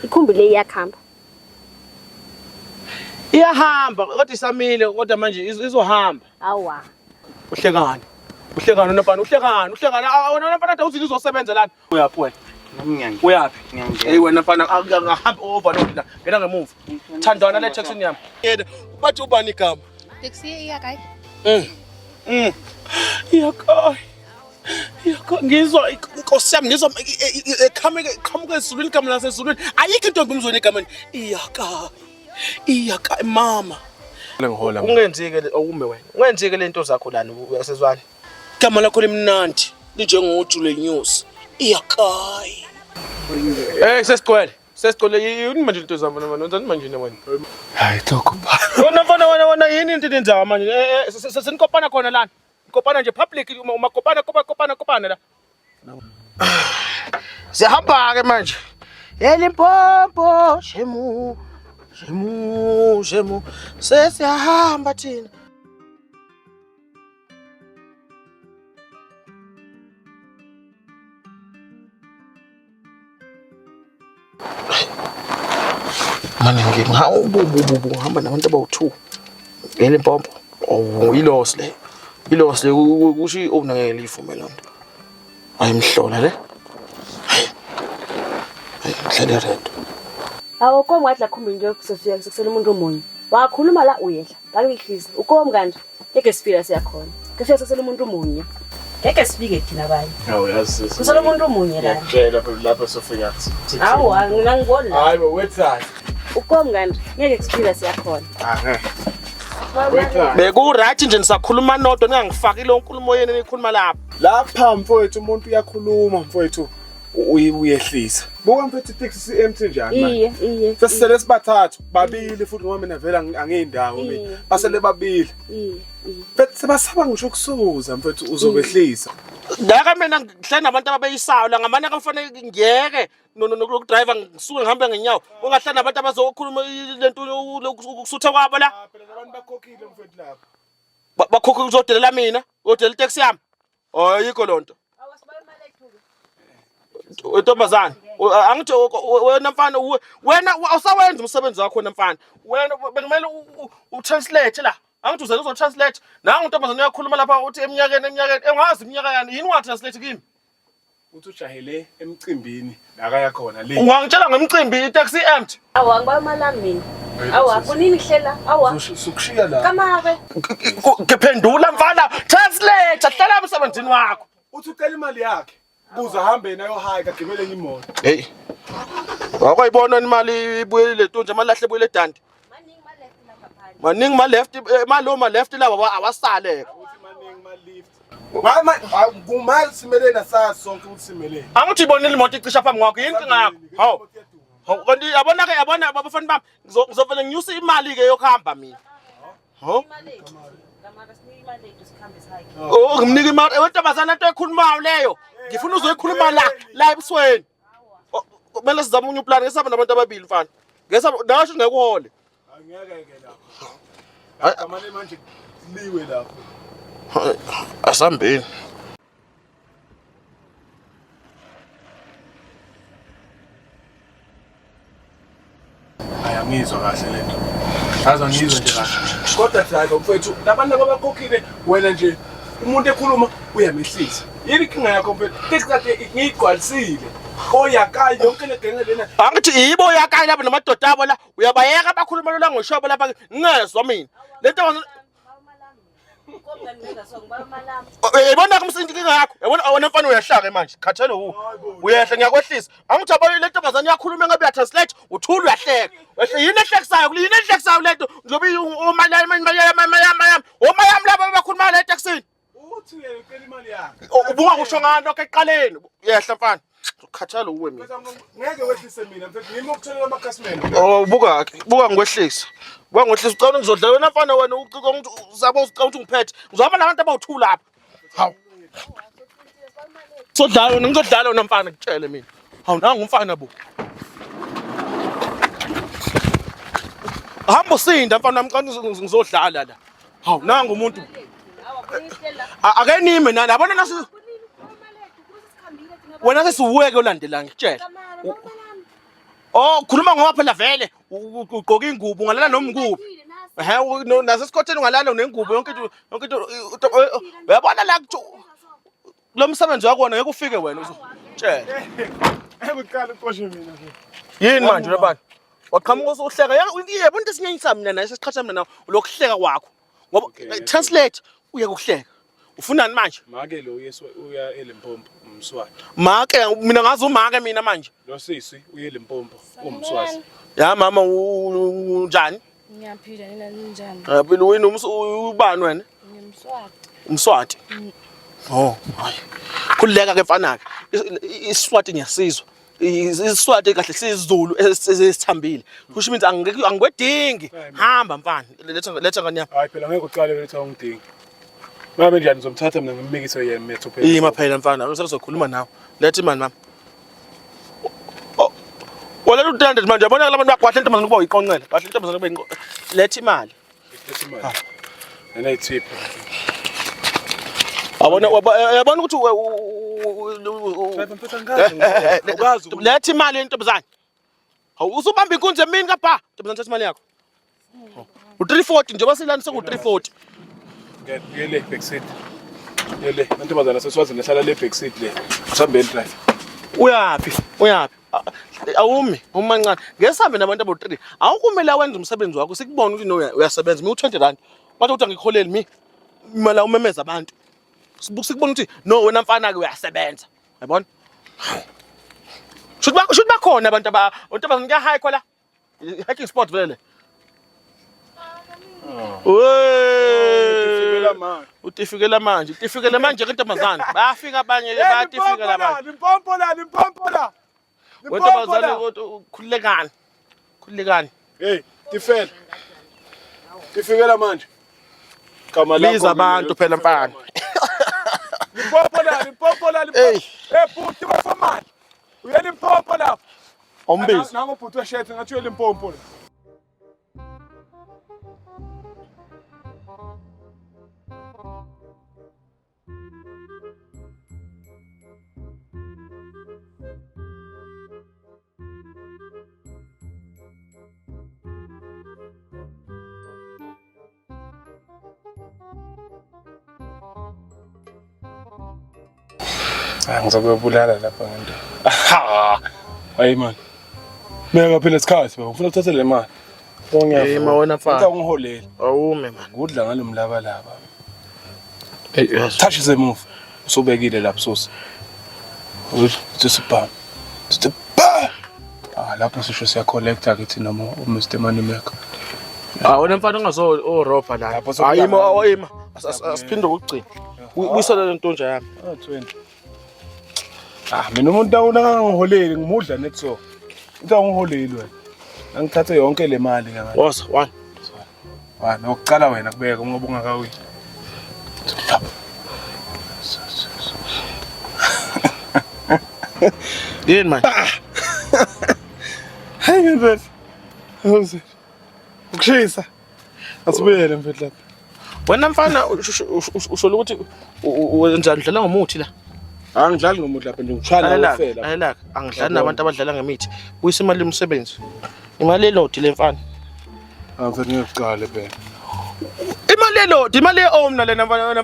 Ikhumbi le iyakhamba. Iyahamba kodwa isamile kodwa manje izohamba. Awa. Uhlekani nopana uhlekani wena mfana uthi uzosebenza lana uyaphi wena Nami uyaphi ngiyangena. hey wena mfana angahamba overload la ngena ngemuva thandwana le taxi yami yena bathi ubani igama Taxi iyakai. iyakai ngizwa inkosi yami ngizwa eqhamuka ezulwini igama lasezulwini ayikho intombi umzweni egameni iyakai mama ngihola ungenzike okume wena ungenzike lento zakho lana uyasezwana igama lakho limnandi linjengojule news iyakai sesigcwele yini manje into zami wenzani manje wena hayi thokupha wena yini into enenzayo manje senikopana khona lana kopana nje public uma kopana la siyahamba ke manje Limpopo shemu sesiyahamba thina manje ngihamba nabantu abawu2 Limpopo iloss le kusho iowner ngeke livume lonto ayimhlola le hayi red Awukho ngadla khumbi nje kusofika sekusela umuntu omunye. Wakhuluma la uyehla. Bakuyihlisa. Ukhom kanti ngeke sifika siyakhona. Kufika sekusela umuntu omunye. Ngeke sifike thina abanye. Hawu yazi Kusela umuntu omunye la. ngiyakutshela lapha sofika Hawu ngibona. hayi wethathi Ukhom kanti ngeke sifika siyakhona. Beku-right nje nisakhuluma nodwa ningangifaki lo nkulumo yeni nikhuluma lapha mfowethu umuntu uyakhuluma mfowethu uyehlisa buka mfethu taxi empty njani manje Iye. sesisele sibathathu babili futhi ngoba mina vela angiyindawo mina basele babili mfethu sebasaba ngisho ukusuza mfethu uzobehlisa Ndaka mina ngihlala nabantu ababeyisayo la ngamane akufanele ngiyeke nokudriver ngisuke ngihambe ngenyawo ungahlala nabantu abazokhuluma lento ukusutha kwabo la phela nabantu bakhokhile mfethu lapha bakhokhe ukuzodelela mina udela itaxi yami ayikho lonto Ntombazana angithi wena mfana wena awusawenza umsebenzi wakho wena mfana wena bekumele utranslate la angithi uzela uzotranslate nangu ntombazana uyakhuluma lapha uthi eminyakeni engazi iminyaka yani yini watranslate kimi uthi ujahele emcimbini la kaya khona le ungangitshela ngemicimbi itaxi empty Awa ngiba malami mina. Awa kunini hlela awa. Sukushiya la Kamabe. ngiphendula mfana translate hlala emsebenzini wakho uthi ucela imali yakhe kuze ahambe nayo high kagibele imoto hey awukayibona imali ibuye le ntonje amalahle ibuye le dandi maningi ma left maloma left laba awasale uthi maningi ma lift mama kumali simele nasazi sonke ukuthi simele angithi ibonile imoto icisha phambi kwakho yini inkinga yakho hawu kanti yabona abafana bami ngizovela nginyusa imali ke yokuhamba mina ngimnika imali wentombazana into ekhulumayo leyo ngifuna uzoyikhuluma la ebusweni kumele sizame unye uplan ngesaba nabantu ababili mfana ngesaba nasho ngekuhole angeke lapha kamane manje liwe lapho asambeni ayangizwa kahle lento azwa ngizwe nje kahle kodwa driver mfethu labantu abakhokhile wena nje umuntu ekhuluma uyamehlisa yini inkinga yakho mfethu taxi kade ngiyigqwalisile oyakayi yonke le genge lena angithi yibo yakanye lapha namadoda abo la uyabayeka abakhuluma lo ngoshobo lapha ngingezwa mina lento yibona kumsindi inkinga yakho yabona wena mfana uyahlaka manje khathelo uyehla ngiyakwehlisa angithi abona lento bazana iyakhuluma ngabe uyatranslate uthula uyahleka wehle yini ehlekisayo yini ehlekisayo lento njobe omayami laba abakhuluma la etaxini uthi uyayicela imali yakhe ubuka kusho ngani lokho eqaleni yehla mfana ukhathalo uwe mina ngeke wehlise mina mfethu ngimi ukutholela amakhasimende buka ngikwehlisa ucela ngizodla wena mfana wena uzabo ucela ukuthi ngiphethe ngizoma nabantu abawu2 lapha hawu sodlala wena ngizodlala wena mfana ngitshele mina hawu nangu umfana bo hamba usinda mfana ngizodlala la hawu nangu umuntu akenime nabona nasi wena ke siweke olandela ngitshela Oh khuluma ngoba phela vele ugqoka ingubo ungalala noma nguphi. Nasesikhotheni ungalala nengubo yonke into uyabona la lo msebenzi wakho ngeke ufike wena uzotshela. Ekuqala uqoshe mina nje. Yini manje labantu? Waqhamuka usuhleka. Yebo into esinyanyisa mina naye sesiqhatha mina nawe ulokuhleka kwakho. Ngoba translate uye ukuhleka. Ufunani manje? Make lo uya eLimpopo umswati. Make mina ngazi umake mina manje. Lo sisi uye eLimpopo umswati. Ya mama unjani? Ngiyaphila nina ninjani? Phela wena ubani wena? Ngimswati. Umswati. Oh, hayi. Khuleka ke mfana ke. Isiswati ngiyasizwa. Isiswati kahle sizulu esithambile. Kusho ukuthi angigwedingi. Hamba mfana. Letha ngani yami. Hayi phela ngeke uqale letha ungidingi. Mama njani ngizomthatha mina ngimmikise yena metho phela. Ima phela mfana, usezokhuluma nawe. Letha imali mama. Wala lu300 manje yabona labantu bagwahle intombazana kuba uyiqonqela. Bahle intombazana kube letha imali. Letha imali. Nena ithip. Yabona ukuthi letha imali yentombazana. Hawu usubamba inkunzi emini kapha. Intombazana thatha imali yakho. U340 njengoba silani seku340. Ngiyele backseat. Yele intombazana seswazini ehlala le backseat le. Usambeni drive. Uyaphi? Awumi umancane. Ngesambe nabantu abo3. Awukumele wenza umsebenzi wakho sikubona ukuthi no uyasebenza. Mi u20 Bathi ukuthi angikholeli mi. Imali umemeza abantu. Sikubona ukuthi no wena mfana ke uyasebenza. Yabona? Should bakhona abantu ontombazana kuya high khola. Hiking sport vele. Utifikela manje ke intombazana. Bayafika abanye bayatifika labanye. Limpompo la. Wentombazana khulekani. Hey, tifela. Tifikela manje. Kama la. Liza abantu phela mfana. Limpompo la. Hey, bhuti bafamani. Uye Limpompo la. Ombizi. Nango bhuti weshethe ngathi uye Limpompo la. Ngizokubulala lapha ngento. Hayi man. Mina phela isikhathi baba ufuna ukuthatha le mali. Hey mawona mfana. Ngicela ungiholele. Awume man. Ngudla ngalomlabalaba. Yes. Touch the move. Usobekile lapho sosi. Usibham. Sibham. Lapho sisho siya collector kithi noma uMr Moneymaker. Wena mfana ungazo ropa la. Ayima. Asiphinde ukugcina. Uyisala lento nje yami. 20. Mina umuntu awunangiholeli ngimudla netso. Into angiholeli wena. Angithathe yonke le mali ngaka. Woza 1. Nokucala wena kubeka ngoba ungakawini. Yini man? Hayi ngempela. Awuze. Ukushisa. Asibuyele mfethu lapha. Wena mfana usho ukuthi wenzani udlala ngomuthi la? Angidlali ngomuthi lapha nje ngishwana ufela. Ayilaka, angidlali nabantu abadlala ngemithi. Buyisa imali yomsebenzi. Imali elodi le mfana. Angifuni ngiqale phela. Imali elodi, imali eomna lena mfana.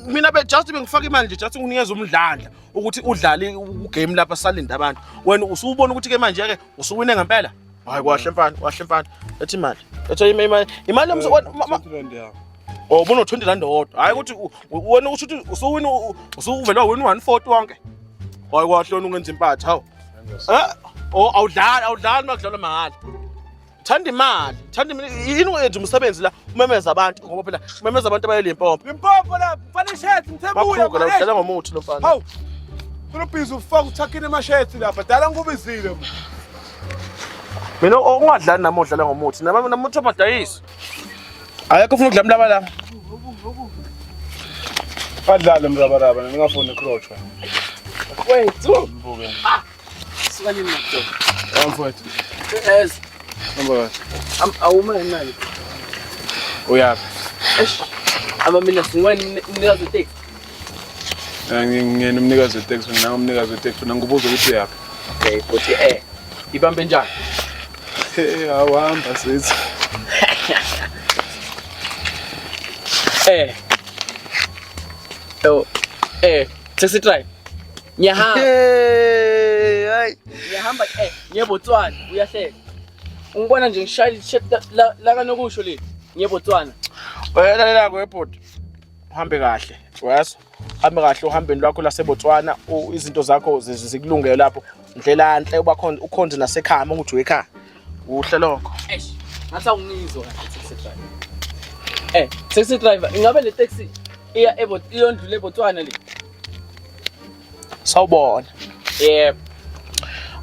Mina just bengifaka imali nje just unginikeza umdlandla ukuthi udlale ugame lapha salinda abantu. Wena usubona ukuthi ke manje ke usuwine ngempela? Hayi kwahle mfana. Lethi imali. Letha imali yomsebenzi. Oh ubona 20 rand hodwa. Hayi ukuthi wena usho ukuthi usuwina usuvela wena 140 wonke. Hayi kwahle wena ungenza impatha hawo. Awudlali makudlala mahala. Thanda imali yini uyenza umsebenzi la umemeza abantu ngoba phela umemeza abantu abayeLimpopo. Limpompo la mfana ishethi ngithebuya manje. La udlala ngomuthi lo mfana. Hawu. Unobhizi ufaka uthakini amashethi lapha dala ngubizile. Mina ungadlali nami udlala ngomuthi namuthi amadayisi. Ayekho ufuna ukudla mlaba la. Adlala mrabaraba ngingafuni icroach wena. Wethu. Mbuke. Sikani ngakho. Mfowethu. Yes. Number. Awuma imali. Uyaphi? Ama mina singwani nikazi taxi. Ngiyena umnikazi weteksi mina umnikazi weteksi mina ngibuza ukuthi uyaphi. Okay, but Ibambe njani? Awahamba sithi. Taxi driver. Nyahamba. Hayi. Nyahamba nyeBotswana uyahleka. Ungibona nje ngishayile la kanokusho le. NyeBotswana. Wena kwebhodi. Uhambe kahle. Wazi? Uhambe kahle uhambeni lwakho laseBotswana, izinto zakho zikulungele lapho. Indlela enhle ukhonze nasekhaya ukuthi uyekhaya. Uhle lokho. Ngathi awungizwa kahle taxi driver. Taxi driver, ingabe le taxi iyondlule eBotswana le? Sawubona. Yebo,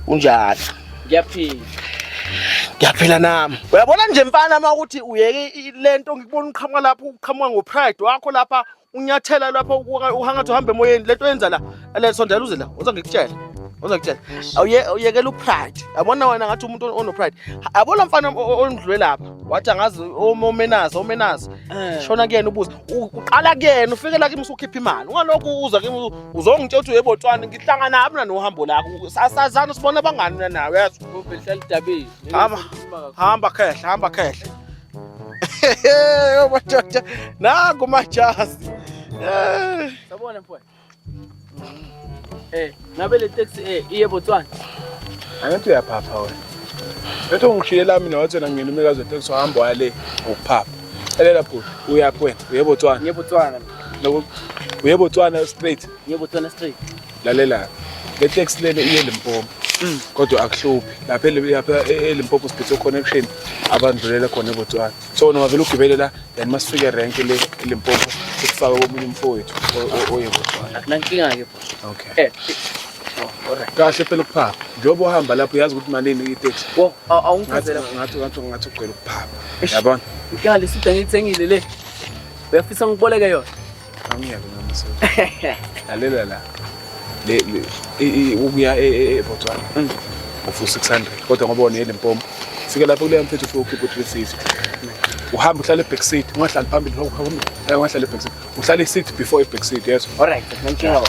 Unjani? ngiyaphila. Nami. Uyabona nje mfana uma ukuthi uyeke lento ngikubona uqhamuka lapho uqhamuka ngopride wakho lapha unyathela lapha uhangathi uhambe emoyeni lento yenza la sondela uze la uzongikutshela. Awuyekela upride. Yabona wena ngathi umuntu onopride. Yabona mfana ondlule lapha. Wathi angazi omenazi. Shona kuyena ubuza. Uqala kuyena ufike la kimi usukhipha imali. Ungalokhu uza kimi uzongitshela ukuthi uyeBotswana ngihlangana nabi na nohambo lakho. Sasazana sibona abangani nawe yazi. Ubehlala idabeni. Hamba khehla. Yo madoda. Nangu majazi. Sabona mfowethu. Ngabe le taxi iyeBotswana? Angathi uyaphapha wena. Bethu ungishiyela mina wathi wena ngene umekazi weteksi uhamba wale ukuphapha. Elela bhuti, uyakwena, uyeBotswana. nyeBotswana. Lokho uyeBotswana straight. nyeBotswana straight. Lalela. Le taxi lele iye Limpopo. Kodwa akuhluphi. Lapha eLimpopo siphethe connection abandlulela khona eBotswana. So ungavela ugibele la then masifike rank le eLimpopo sikufaka komunye umfowethu oyeBotswana. Akunankinga ke. Okay. Alright. Kahle phela ukuphapha. Njengoba uhamba lapho uyazi ukuthi malini itaxi. Wo, awungichazela. Ngathi ugcwele ukuphapha. Yabona? Ikali sida ngithengile le. Uyafisa ngiboleke yona? Angiyeke ngamase. Lalela la. Ukuya eBotswana. Ufu 600 kodwa ngoba une eLimpopo. Fika lapho kuleyo mfethu ufike ukhipha 360. Uhamba uhlala eback seat, ungahlali phambili ungahlali eback seat. Uhlala seat before eback seat, yes. Alright, akunankinga.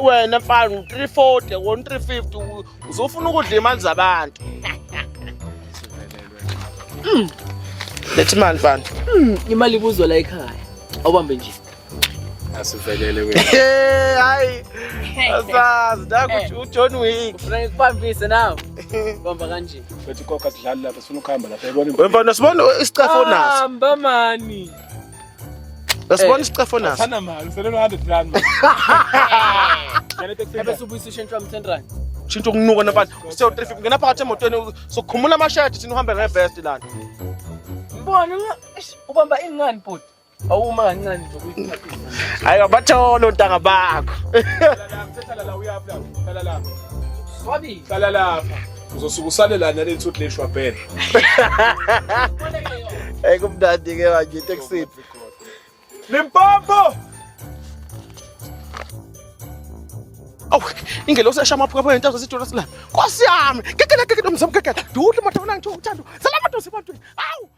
Wena mfana 340 wona 350 uzofuna ukudla imali zabantu. Lethi manje mfana. Imali ibuzwa la ekhaya. Awubambe nje. Asivelele wena. Hayi. Asazi nakuthi uJohn Wick. Ufuna ngikubambise nawe. Bamba kanje. Bethi kokha sidlala lapha sifuna ukuhamba lapha yabona. Wemfana sibona isicefo naso. Hamba mani. Sibona isicefo naso. Sana mali, sele no 100 rand. Ebe subuyisa ishentsha 10 rand. Shinto kunuka nabani. Useyo 350 ngena phakathi emotweni sokhumula amashadi thina uhambe ngebest lana. Mbona ubamba ingani bhuti? Awuma kancane nje ukuyithathisa. Hayi abatholo ntanga bakho. Hlala la uyaphi lapha? Hlala lapha. Swabi. Hlala lapha. Uzosuka usale la nale nsuthi leshwa phela. Hey kumdadi ke manje taxi. Limpopo. Ingelo seshama phakathi kwentazo sithola silapha. Nkosi yami, kekela mzamkekela. Duhle mathona ngitho uthando. Salama dosi bantwini. Awu.